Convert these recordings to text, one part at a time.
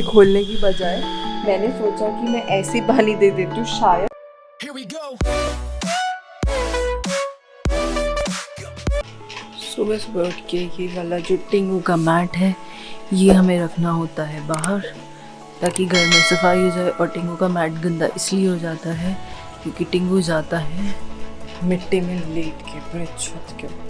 पूरी खोलने की बजाय मैंने सोचा कि मैं ऐसी पानी दे देती हूँ शायद। सुबह सुबह उठ के ये वाला जो टिंगू का मैट है ये हमें रखना होता है बाहर ताकि घर में सफाई हो जाए। और टिंगू का मैट गंदा इसलिए हो जाता है क्योंकि टिंगू जाता है मिट्टी में लेट के पूरे छत के ऊपर।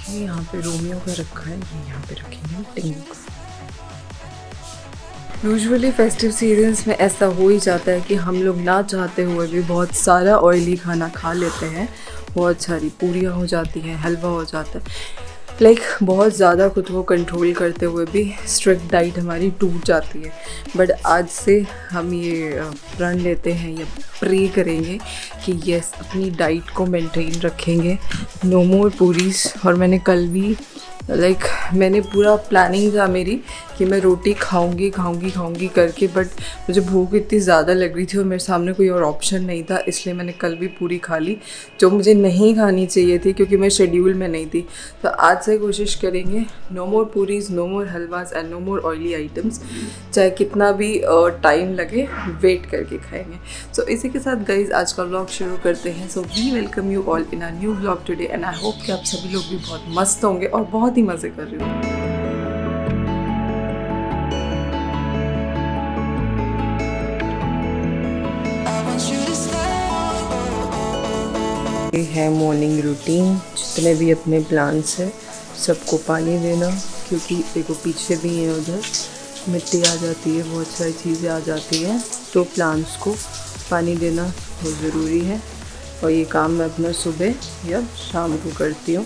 ये यहाँ पे रोमियो का रखा है, ये यहाँ पे रखेंगे टिंगू का। यूजुअली फेस्टिव सीजन्स में ऐसा हो ही जाता है कि हम लोग ना चाहते हुए भी बहुत सारा ऑयली खाना खा लेते हैं। बहुत सारी पूरियाँ हो जाती हैं, हलवा हो जाता है, बहुत ज़्यादा खुद को कंट्रोल करते हुए भी स्ट्रिक्ट डाइट हमारी टूट जाती है। बट आज से हम ये प्रण लेते हैं या प्रे करेंगे कि यस अपनी डाइट को मेंटेन रखेंगे, नो मोर पूरीज। और मैंने कल भी मैंने पूरा प्लानिंग था मेरी कि मैं रोटी खाऊंगी करके, बट मुझे भूख इतनी ज़्यादा लग रही थी और मेरे सामने कोई और ऑप्शन नहीं था, इसलिए मैंने कल भी पूरी खा ली जो मुझे नहीं खानी चाहिए थी क्योंकि मैं शेड्यूल में नहीं थी। तो आज से कोशिश करेंगे no more puris, no more halwas and no more oily items, चाहे कितना भी टाइम लगे वेट करके खाएंगे। सो इसी के साथ गाइज आज का व्लॉग शुरू करते हैं। So we welcome you all in a new vlog today and I hope कि आप सभी लोग भी बहुत मस्त होंगे और बहुत ही मज़े कर रहे हो। ये है मॉर्निंग रूटीन, जितने भी अपने प्लांट्स हैं सबको पानी देना, क्योंकि देखो पीछे भी है उधर मिट्टी आ जाती है, बहुत सारी चीज़ें आ जाती हैं, तो प्लांट्स को पानी देना बहुत ज़रूरी है। और ये काम मैं अपना सुबह या शाम को करती हूँ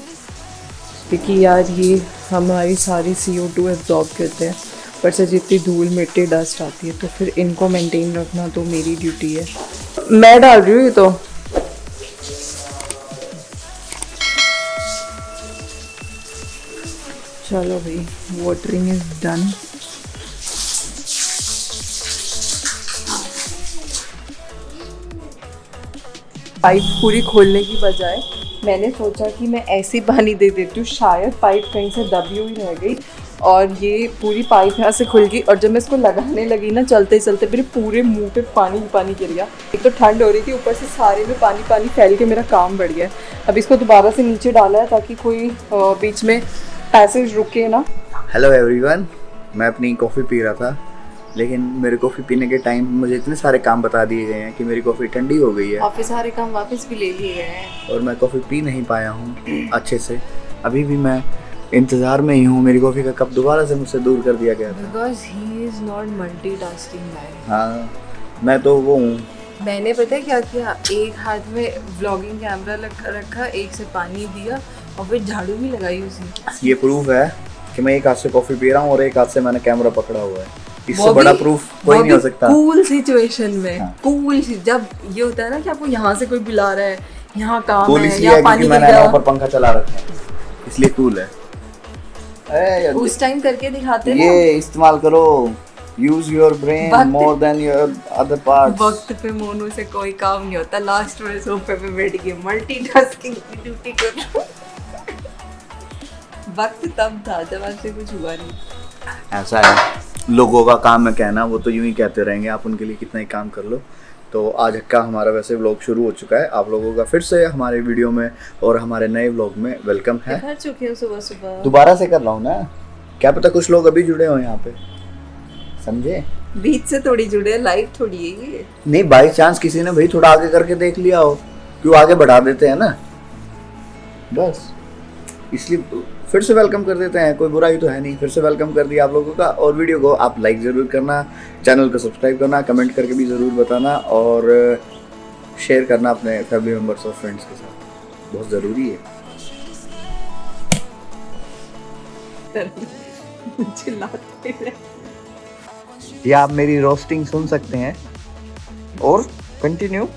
क्योंकि यार ये हमारी सारी CO2 एब्जॉर्ब करते हैं, पर से जितनी धूल मिट्टी डस्ट आती है तो फिर इनको मेंटेन रखना तो मेरी ड्यूटी है। मैं डाल रही हूँ ये तो। चलो भाई, वाटरिंग इज डन। पाइप पूरी खोलने की बजाय मैंने सोचा कि मैं ऐसी पानी दे देती हूँ, शायद पाइप कहीं से दबी हुई रह गई और ये पूरी पाइप यहाँ से खुल गई। और जब मैं इसको लगाने लगी ना, चलते चलते मेरे पूरे मुंह पे पानी पानी गिर गया। एक तो ठंड हो रही थी, ऊपर से सारे में पानी पानी फैल के मेरा काम बढ़ गया। अब इसको दोबारा से नीचे डाला है ताकि कोई बीच में पैसेज रुके ना। हेलो एवरीवन, मैं अपनी कॉफ़ी पी रहा था, लेकिन मेरे कॉफ़ी पीने के टाइम मुझे इतने सारे काम बता दिए गए हैं कि मेरी कॉफ़ी ठंडी हो गई है। काफ़ी सारे काम वापस भी ले लिए गए हैं और मैं कॉफ़ी पी नहीं पाया हूँ अच्छे से। अभी भी मैं इंतज़ार में ही हूँ, मेरी कॉफ़ी का कप दोबारा से मुझसे दूर कर दिया गया था। Because he is not multitasking guy. हाँ, मैं तो वो हूँ। मैंने पता है क्या किया, एक हाथ में व्लॉगिंग कैमरा रखा, एक से पानी दिया और फिर झाड़ू भी लगाई उसी। ये प्रूफ है कि मैं एक हाथ से कॉफ़ी पी रहा हूँ और एक हाथ से मैंने कैमरा पकड़ा हुआ है। इससे बड़ा प्रूफ कोई नहीं हो सकता। कूल सिचुएशन में। हाँ। कूल जब ये होता है ना कि आपको यहाँ से कोई बुला रहा है, यहाँ काम कूल है या पानी मैंने ऊपर पंखा चला रखा है, इसलिए कूल है। उस टाइम करके दिखाते ना। ये इस्तेमाल करो, use your brain more than your other parts. वक्त पे मोनू से कोई काम नहीं होता, लास्ट में सोफे पे बैठ के मल्टीटास्किंग की ड्यूटी कर रहा हूं। वक्त तब था जब आपसे कुछ हुआ नहीं। ऐसा है, लोगों का काम है कहना, वो तो यूं ही कहते रहेंगे, आप उनके लिए कितना ही काम कर लो। तो आज का हमारा वैसे व्लॉग शुरू हो चुका है, आप लोगों का फिर से हमारे वीडियो में और हमारे नए व्लॉग में वेलकम है। कर चुके हो सुबह सुबह, दोबारा से कर रहा हूँ ना, क्या पता कुछ लोग अभी जुड़े हो यहाँ पे, समझे? बीच से थोड़ी जुड़े, लाइव थोड़ी है ये। नहीं, बाई चांस किसी ने भाई थोड़ा आगे करके देख लिया हो, क्यों आगे बढ़ा देते हैं ना, बस इसलिए फिर से वेलकम कर देते हैं। कोई बुराई तो है नहीं, फिर से वेलकम कर दिया आप लोगों का। और वीडियो को आप लाइक ज़रूर करना, चैनल को सब्सक्राइब करना, कमेंट करके भी ज़रूर बताना और शेयर करना अपने फैमिली मेम्बर्स और फ्रेंड्स के साथ, बहुत ज़रूरी है। चिल्लाते हैं। या आप मेरी रोस्टिंग सुन सकते हैं और कंटिन्यू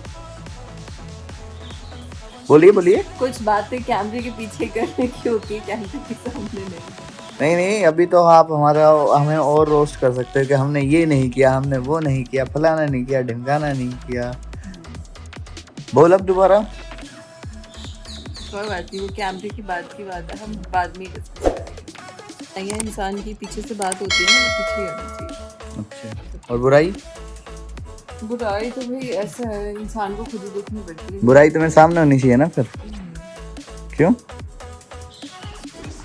बोलिए। कुछ बातें कैमरे के पीछे करने की होती है, कैमरे के सामने नहीं। नहीं, अभी तो आप हमें और रोस्ट कर सकते हो कि हमने ये नहीं किया, हमने वो नहीं किया, फलाना नहीं किया, ढिमकाना नहीं किया। बोल अब दोबारा। कोई बात नहीं, वो कैमरे की बात है, हम बाद में डिस्कस करेंगे। यहाँ इंसान की पीछे से बात होती है ना, वो पीछे ही होनी चाहिए। अच्छा, और बुराई? बुराई तो भाई ऐसा है, इंसान को खुद ही देखनी पड़ती है। बुराई तुम्हें सामने होनी चाहिए ना फिर। क्यों?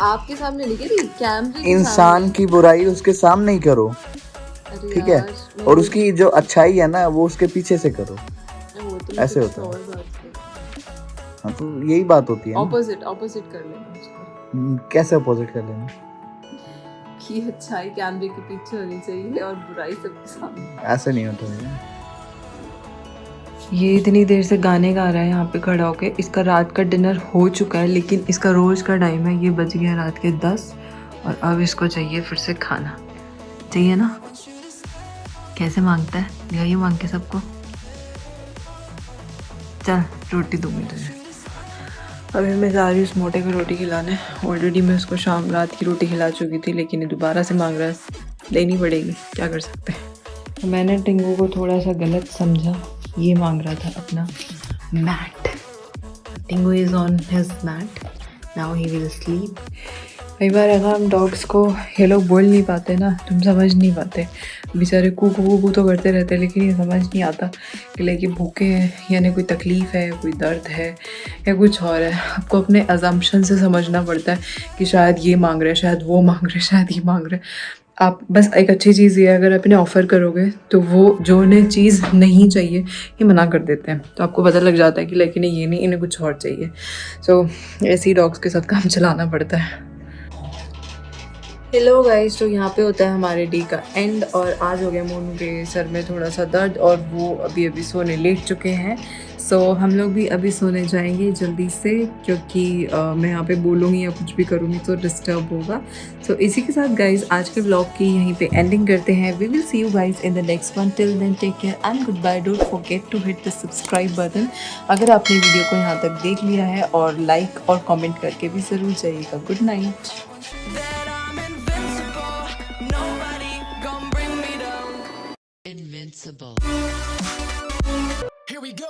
आपके सामने नहीं कह रही, कैमरे के इंसान की बुराई उसके सामने ही करो, सामने। ठीक है, और उसकी जो अच्छाई है ना वो उसके पीछे से करो, वो तो ऐसे होता है। हाँ, तो यही बात होती है ना। ऑपोजिट कर लेना उसको। कैसे अपोजिट कर लेना? कि अच्छाई कैमरे के पीछे होनी चाहिए और बुराई सबके सामने। ऐसे नहीं होता है। ये इतनी देर से गाने गा रहा है यहाँ पे खड़ा होके। इसका रात का डिनर हो चुका है, लेकिन इसका रोज का टाइम है, ये बज गया रात के 10 और अब इसको चाहिए फिर से खाना। चाहिए ना? कैसे मांगता है, यही मांग के सबको। चल रोटी दूंगी तुझे। अभी मैं जा रही हूँ उस मोटे को रोटी खिलाने। ऑलरेडी मैं उसको रात की रोटी खिला चुकी थी, लेकिन ये दोबारा से मांग रहा है, देनी पड़ेगी, क्या कर सकते हैं। मैंने टिंगू को थोड़ा सा गलत समझा, ये मांग रहा था अपना mat. Tingu is on his mat, now he will sleep. कई बार अगर हम डॉग्स को, ये लोग बोल नहीं पाते ना, तुम समझ नहीं पाते, बेचारे कू तो करते रहते हैं, लेकिन ये समझ नहीं आता कि लेके भूखे हैं, यानी कोई तकलीफ़ है, कोई दर्द है या कुछ और है। आपको अपने अजम्पशन से समझना पड़ता है कि शायद ये मांग रहे हैं, शायद वो मांग रहे हैं, शायद ये मांग रहे हैं। आप बस एक अच्छी चीज़ ये है, अगर आप इन्हें ऑफ़र करोगे तो वो जो उन्हें चीज़ नहीं चाहिए ये मना कर देते हैं, तो आपको पता लग जाता है कि लेकिन ये नहीं, इन्हें कुछ और चाहिए। सो ऐसे ही डॉग्स के साथ काम चलाना पड़ता है। हेलो गाइस, तो यहाँ पे होता है हमारे डे का एंड और आज हो गया मोनू के सर में थोड़ा सा दर्द और वो अभी सोने लेट चुके हैं। सो हम लोग भी अभी सोने जाएंगे जल्दी से, क्योंकि मैं यहाँ पे बोलूँगी या कुछ भी करूँगी तो डिस्टर्ब होगा। सो इसी के साथ गाइस आज के व्लॉग की यहीं पे एंडिंग करते हैं। We will see you guys in the next one. Till then take care and goodbye. Don't forget to hit the subscribe button अगर आपने वीडियो को यहाँ तक देख लिया है, और लाइक और कॉमेंट करके भी ज़रूर जाइएगा। Good night. Invincible. Here we go.